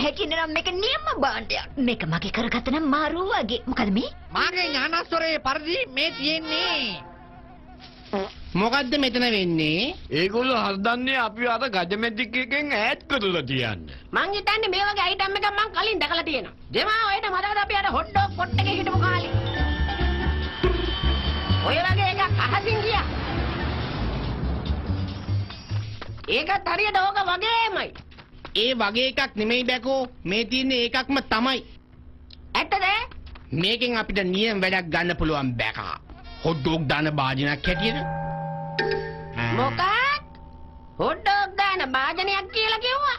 නැහැ කියන නම් මේක නියම බාණ්ඩයක්. මේක මගේ කරගත්ත නම් මාරු වගේ. මොකද මේ? මාගේ ඥානස්වරයේ පරිදි මේ තියෙන්නේ. මොකද්ද මෙතන වෙන්නේ? ඒගොල්ලෝ හදන්නේ අපි අර ගජමැජික් එකෙන් ඈඩ් කරලා තියන්න. මං හිතන්නේ මේ වගේ අයිටම් එකක් මං කලින් දැකලා තියෙනවා. දෙමා ඔයට මතකද අපි අර හොට් ඩොග් පොට් එකේ හිටපු කාලේ. ඔය වගේ එකක් අහසින් ගියා. ඒකත් හරියට ඕක වගේමයි. ඒ වගේ එකක් නෙමෙයි බැකෝ. මේ තියෙන්නේ ඒකක්ම තමයි. ඇත්තද? මේකෙන් අපිට නියම වැඩක් ගන්න පුළුවන් බැකා. හොට් ඩොග් දාන භාජනයක් හැටියට. මොකක්? හොට් ඩොග් දාන භාජනයක් කියලා කිව්වා.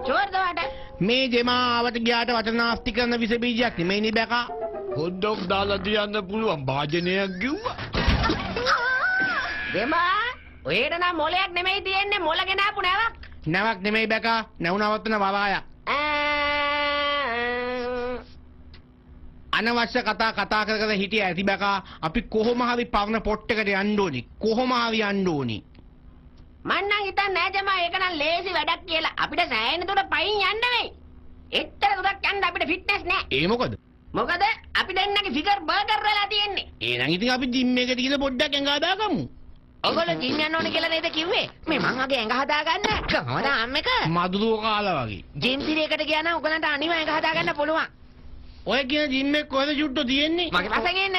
චෝර්ද වට? මේ දෙමාවට ගියාට වටනාස්ති කරන විස බීජයක් නෙමෙයිනේ බැකා. හොට් ඩොග් දාලා තියන්න පුළුවන් භාජනයක් කිව්වා. දෙමා ඔයේට නම් මොලයක් නෙමෙයි තියෙන්නේ මොලගෙන ආපු නැවක්. නැවක් නෙමෙයි බැකා. නැවුනවත්තන වවායක්. අනවශ්‍ය කතා කර හිටිය ඇති බැකා. අපි කොහොම හරි පරණ පොට් එකට යන්න ඕනි. කොහොම හරි යන්න ඕනි. මං නම් හිතන්නේ නෑ ජමා ඒක නම් ලේසි වැඩක් කියලා. අපිට සෑහෙන දුර පයින් යන්න වෙයි. එච්චර දුරක් යන්න අපිට ෆිට්නස් නෑ. ඒ මොකද? මොකද අපි දෙන්නගේ ෆිගර් බර්ගර් වෙලා තියෙන්නේ. එහෙනම් ඉතින් අපි ජිම් එකට ගිහලා පොඩ්ඩක් ඇඟ හදාගමු. ඔයගොල්ලෝ ජිම් යන්න ඕනේ කියලා නේද කිව්වේ? මේ මං අගේ ඇඟ හදාගන්න. කොහොමද අම්මක? මදුරුව කාලා වගේ. ජිම් පිරියකට ගියා නම් ඔයගලන්ට අනිවා ඇඟ හදාගන්න පුළුවන්. ඔය කියන ජිම් එක කොහෙද චුට්ටෝ තියෙන්නේ? මගේ පස්සෙන් එන්න.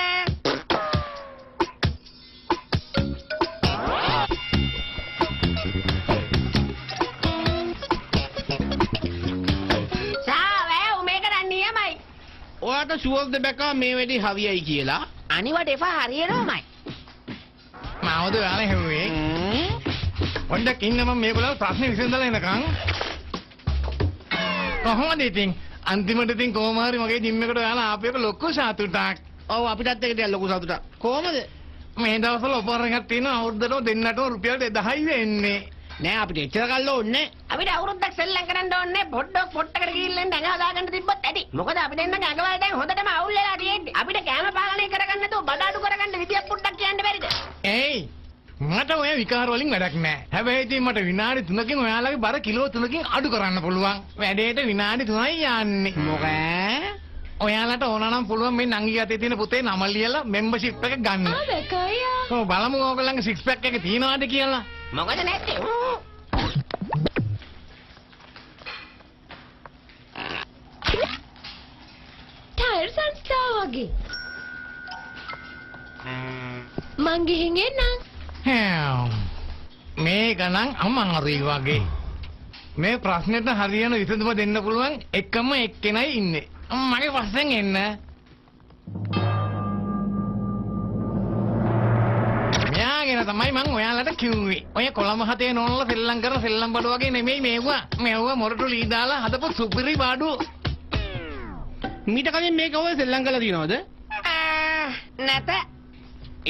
සාවැව් මේක නම් නියමයි. ඔයාට ෂුවර්ද බැකා මේ වැඩේ හරියයි කියලා? අනිවට එපා හරියනවමයි. මාවද ඔයාලා හෙව්වේ? පොඩ්ඩක් ඉන්න මම මේගොල්ලෝ ප්‍රශ්න විසඳලා එනකන්. කොහොමද ඉතින්? අන්තිමට ඉතින් කොහොම හරි මගේ ජිම් එකට ඔයාලා ආපු එක ලොකු සතුටක්. ඔව් අපිටත් එක ටිකක් ලොකු සතුටක්. කොහමද? මේ දවස්වල ඔෆර් එකක් තියෙනවා අවුරුද්දට දෙන්නටම රුපියල් 2000යි වෙන්නේ. නෑ අපිට එච්චර කල් ඕනේ. අපිට අවුරුද්දක් සෙල්ලම් කරන්න ඕනේ පොඩ්ඩක් පොට්ටකට ගිහිල්ලා ඇඟ හදාගන්න තිබ්බත් ඇති. මොකද අපි දෙන්නගේ අඟවල් දැන් හොඳටම අවුල් වෙලා තියෙන්නේ. අපිට කැම පාලනය කරගන්න නැතුව බඩ අඩු කරගන්න විදියක් පොඩ්ඩක් කියන්න බැරිද? ඒයි මට ඔය විකාර වලින් වැඩක් නෑ. හැබැයි ඉතින් මට විනාඩි 3කින් ඔයාලගේ බර කිලෝ 3කින් අඩු කරන්න පුළුවන්. වැඩේට විනාඩි 3යි යන්නේ. මොකෑ? ඔයාලට ඕන නම් පුළුවන් මේ නංගි යතේ තියෙන පුතේ නම ලියලා මෙම්බර්ෂිප් එක ගන්න. දැකයා. කොහොම බලමු ඕගොල්ලන්ගේ සික්ස් පැක් එක තියනවාද කියලා. මොකද නැත්තේ? ටයර් සංස්ථාව වගේ. මං ගිහින් එන්නම්. මේක නම් අමාරුයි වගේ. මේ ප්‍රශ්නෙට හරියන විසඳුම දෙන්න පුළුවන් එකම එක්කෙනයි ඉන්නේ. මගේ පස්සෙන් එන්න. මෙයාගෙන තමයි මං ඔයාලට කිව්වේ. ඔය කොළඹ හතේ නෝනලා සෙල්ලම් කරන සෙල්ලම් බඩු වගේ නෙමෙයි මේවා. මේවා මොරටු ලී දාලා හදපු සුපිරි බඩු. මීට කලින් මේක ඔය සෙල්ලම් කරලා තියනවද? නැත.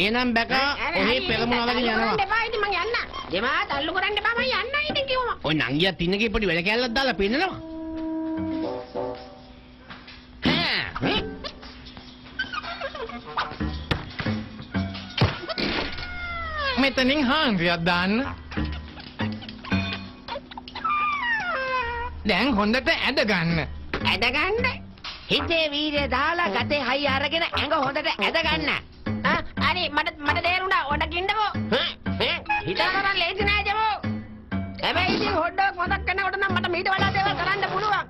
එහෙනම් බැකා ඔහේ පෙරමුණ වලගෙන යනවා. දෙපා ඉතින් මං යන්න. දෙමා තල්ලු කරන්න එපා මං යන්න ඉතින් කිව්වා. ඔය නංගියා තින්නගේ පොඩි වැඩ කැල්ලක් දාලා පෙන්නනවා. මෙතනින් හාන්සියක් දාන්න. දැන් හොඳට ඇද ගන්න. ඇද ගන්න. හිතේ වීර්යය දාලා ගතේ හයි අරගෙන ඇඟ හොඳට ඇද ගන්න. හරි මට තේරුණා. ඔඩකින්නකෝ. හිතනවා ලේසි නෑ ජමෝ. හැබැයි ඉතින් හොඩක් මතක් කරනකොට නම් මට මීට වඩා දේවල් කරන්න පුළුවන්.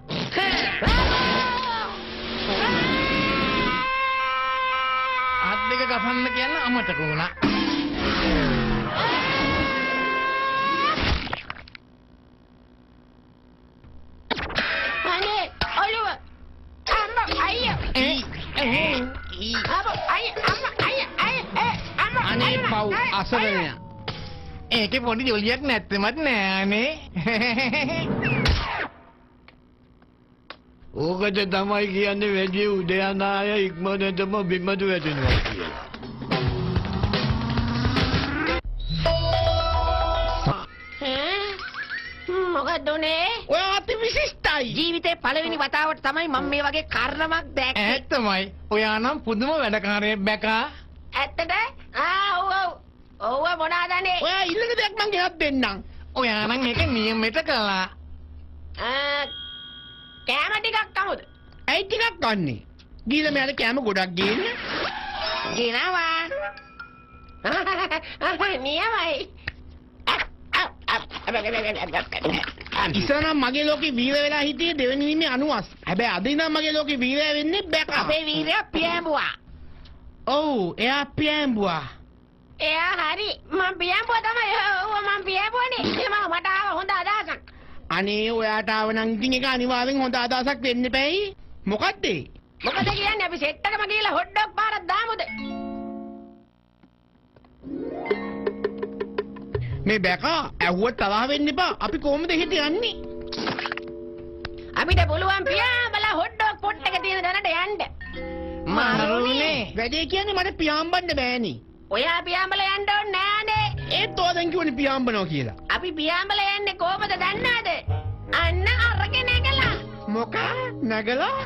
අත් දෙක ගසන්න කියන්න අමතක වුණා. අනේ ඔළුව. අම්මා අයියා. අනේ පව් අසරණයා. ඒකේ පොඩි ජොලියක් නැත්තෙමත් නෑනේ. ඕකද තමයි කියන්නේ වැඩි උඩ යන අය ඉක්මනටම බිමට වැටෙනවා කියලා. මොකද උනේ? ඔය අති විශිෂ්ටයි. ජීවිතේ පළවෙනි වතාවට තමයි මම මේ වගේ කාරණාවක් දැක්කේ. ඇත්තමයි. ඔයා නම් පුදුම වැඩකාරයෙක් බැකා. ඇත්තද? ඔව් මොනවාදනේ? ඔයා ඊළඟ දෙයක් මං ගෙනත් දෙන්නම්. ඔයා නම් ඒක නියමෙට කළා. කෑම ටිකක් කමුද? ඇයි ටිකක් ගන්නෙ? ගිහලා මෙයාට කෑම ගොඩක් ගේන්න. ගෙනවා. නියමයි. ඉස්සර නම් මගේ ලෝකේ වීර වෙලා හිටියේ දෙවෙනි ඉන්නේ 90. හැබැයි අද ඉඳන් මගේ ලෝකේ වීරය වෙන්නේ බැකා. අපේ වීරයා පියඹුවා. ඔව් එයා පියඹුවා. එයා හරි. මම පියඹුවා තමයි. ඔව් මම පියඹුවානේ. මට ආව හොඳ අදහසක්. අනේ ඔයාට ආව නම් ඉතින් ඒක අනිවාර්යෙන් හොඳ අදහසක් වෙන්න එපැයි. මොකද්ද ඒ? මොකද කියන්නේ අපි සෙට් එකම ගිහලා හොට් ඩොග් පාරක් දාමුද? මේ බැකා ඇහුවත් තරහ වෙන්න එපා. අපි කොහොමද හිට යන්නේ? අපිට පුළුවන් පියාඹලා හොට් ඩොග් පොට් එක තියෙන දැනට යන්න. මාරුනේ. වැඩේ කියන්නේ මට පියාඹන්න බෑනේ. ඔයා පියාඹලා යන්න ඕනේ නෑනේ. ඒත් ඔයා කිව්වනේ පියාඹනවා කියලා. අපි පියාඹලා යන්නේ කොහමද දන්නවද? අන්න අරගෙන නැගලා. මොකක් නැගලා?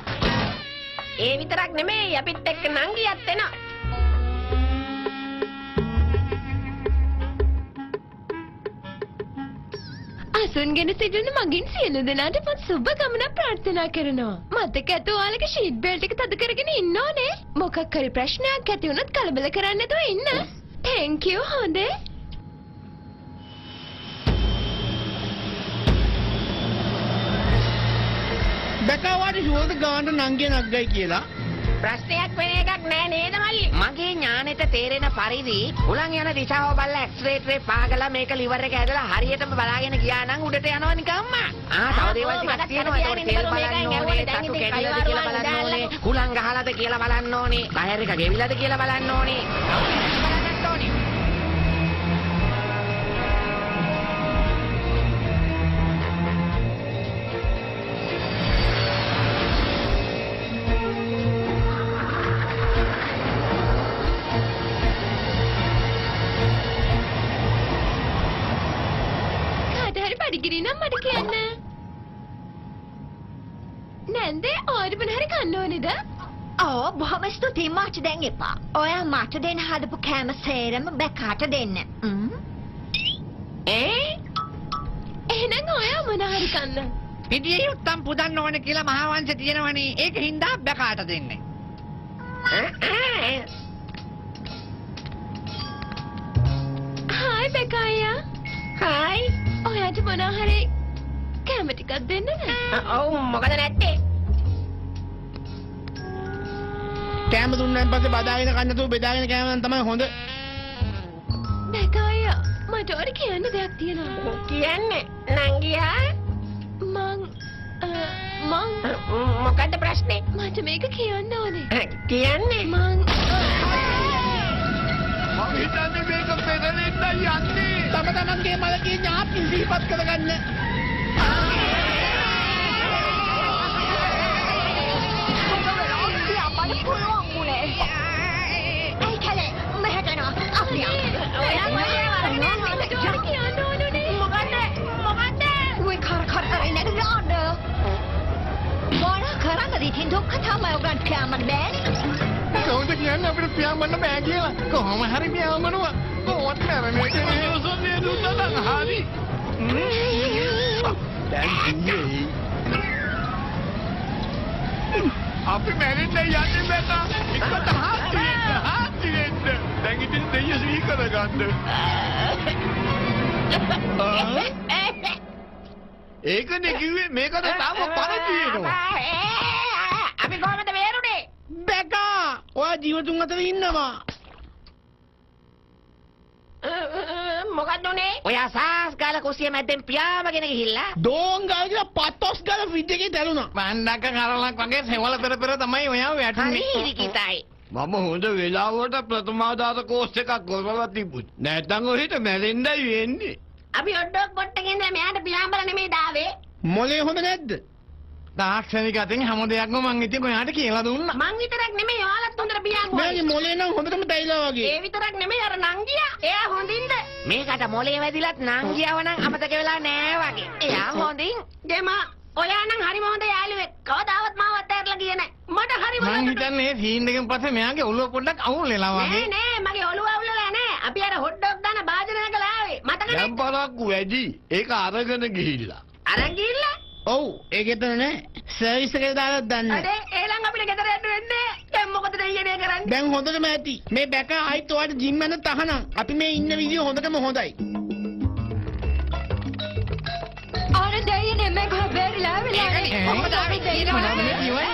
ඒ විතරක් නෙමෙයි අපිත් එක්ක නංගියත් එනවා. අසුන්ගෙන සිටින මගින් සියලු දෙනාට මම සුබ ගමනක් ප්‍රාර්ථනා කරනවා. මතක ඇත ඔයාලගේ ෂීට් බෙල්ට් එක තද කරගෙන ඉන්න ඕනේ. මොකක් හරි ප්‍රශ්නයක් ඇති වුණොත් කලබල කරන්නේ නැතුව ඉන්න. Thank you හොඳේ. බැකා වාට ෂුවර්ද ගාන්න නංගිය නග්ගයි කියලා? ප්‍රශ්නයක් වෙන එකක් නෑ නේද මල්ලි? මගේ ඥානෙට තේරෙන පරිදි උලන් යන දිශාව බලලා ඇක්සලරේටරේ පාගලා මේක liver එක ඇදලා හරියටම බලාගෙන ගියා නම් උඩට යනවා නිකම්ම. තව දේවල් ටිකක් තියෙනවා. ඒකට තෙල් බලන්න ඕනේ, තටු කැඩිලාද කියලා බලන්න ඕනේ, හුලං ගහලාද කියලා බලන්න ඕනේ, ටයර් එක ගෙවිලාද කියලා බලන්න ඕනේ. බලන්නත් ඕනේ. නම් මට කියන්න. නැන්දේ ඔයාට මොන හරි කන්න ඕනේද? ඔව් බොහොම ස්තුතියි මාත් දැන් එපා. ඔයා මට දෙන්න හදපු කෑම සේරම බැකාට දෙන්න. එහෙනම් ඔයා මොන හරි කන්න. පිටියේ යුත්තම් පුදන්න ඕනේ කියලා මහාවංශ තියෙනවනේ. ඒක හින්දා බැකාට දෙන්නේ. හායි බෙකායා. හායි. ඔයාට මොන හරි කැම ටිකක් දෙන්න නෑ? ඔව් මොකද නැත්තේ? කෑම දුන්නාන් පස්සේ බදාගෙන කන්න නැතුව බෙදාගෙන කෑම නම් තමයි හොඳ. බෙකායා මට ඔයාට කියන්න දෙයක් තියෙනවා. කියන්නේ නංගියා මොකද්ද ප්‍රශ්නේ? මට මේක කියන්න ඕනේ. කියන්නේ මම හිතන්නේ මේක පෙරලෙන්න යන්නේ. තම තමන්ගේ මලකේ ඥාති සිහිපත් කරගන්න. කවුද කියන්නේ අපිට පියාඹන්න බෑ කියලා? කොහොම හරි පියාඹනවා. කොහොමද කරන්නේ? ඒක දුන්නා නම් හරි. දැන් කියේ අපි මැරෙන්න යන්නේ බෑ. එකට හාත්ි වෙන්න. දැන් ඉතින් දෙයිය සිහි කරගන්න. ඒකනේ කිව්වේ මේකට තාම පණ තියෙනවා. අපි කොහමද බේරුනේ? බැකා ඔයා ජීවතුන් අතර ඉන්නවා. මොකක්ද උනේ? ඔයා සාස් ගාලා කුස්සිය මැද්දෙන් පියාඹගෙන ගිහිල්ලා ඩෝන් ගාලා කියලා පතොස් ගාලා ෆ්‍රිජ් එකේ දැලුණා. මණ්ඩක කරලක් වගේ සෙවල පෙර තමයි ඔයා වැටුනේ. හරි කිතයි. මම හොඳ වෙලාවට ප්‍රථමාදාත කෝස් එකක් කරලා තිබුත්. නැත්නම් ඔහෙට මැරෙන්නයි වෙන්නේ. අපි ඔඩ්ඩොක් පොට්ටකින් දැන් මෙයාට පියාඹලා නෙමෙයි දාවේ. මොලේ හොඳ නැද්ද? තාක්ෂණික අතින් හැම දෙයක්ම මං ඉතින් ඔයාට කියලා දුන්නා. මං විතරක් නෙමෙයි ඔයාලත් හොඳට පියාඹුවා. මගේ මොලේ නම් හොඳටම දැයිලා වගේ. ඒ විතරක් නෙමෙයි අර නංගියා. එයා හොඳින්ද? මේකට මොලේ වැදිලත් නංගියාව නම් අමතක වෙලා නෑ වගේ. එයා හොඳින්. දෙමා ඔයා නම් හරිම හොඳ යාළුවෙක්. කවදාවත් මාවත් ඇරලා ගියේ නෑ. මට හරිම මං හිතන්නේ සීන් එකෙන් පස්සේ මෙයාගේ ඔළුව පොඩ්ඩක් අවුල් වෙලා වගේ. නෑ මගේ ඔළුව අවුලලා නෑ. අපි අර හොට් ඩොග් දාන භාජනයක ආවේ. මතක දැන් බලක්කු වැඩි. ඒක අරගෙන ගිහිල්ලා. අරන් ගිහිල්ලා ඔව් ඒක එතන නෑ. සර්විස් එකට දාලා දන්න. අනේ ඒලං අපිට ගෙදර යන්න වෙන්නේ. දැන් මොකද දෙයියනේ කරන්නේ? දැන් හොඳටම ඇති. මේ බැකා ආයිත් ඔයාලට ජිම් යන තහනම්. අපි මේ ඉන්න විදිය හොඳටම හොඳයි. අර දෙයියනේ මම බැරිලා වෙලා. ඈ? කොහොමද අපි දෙයියනේ? මොනවද මේ කියවන්නේ?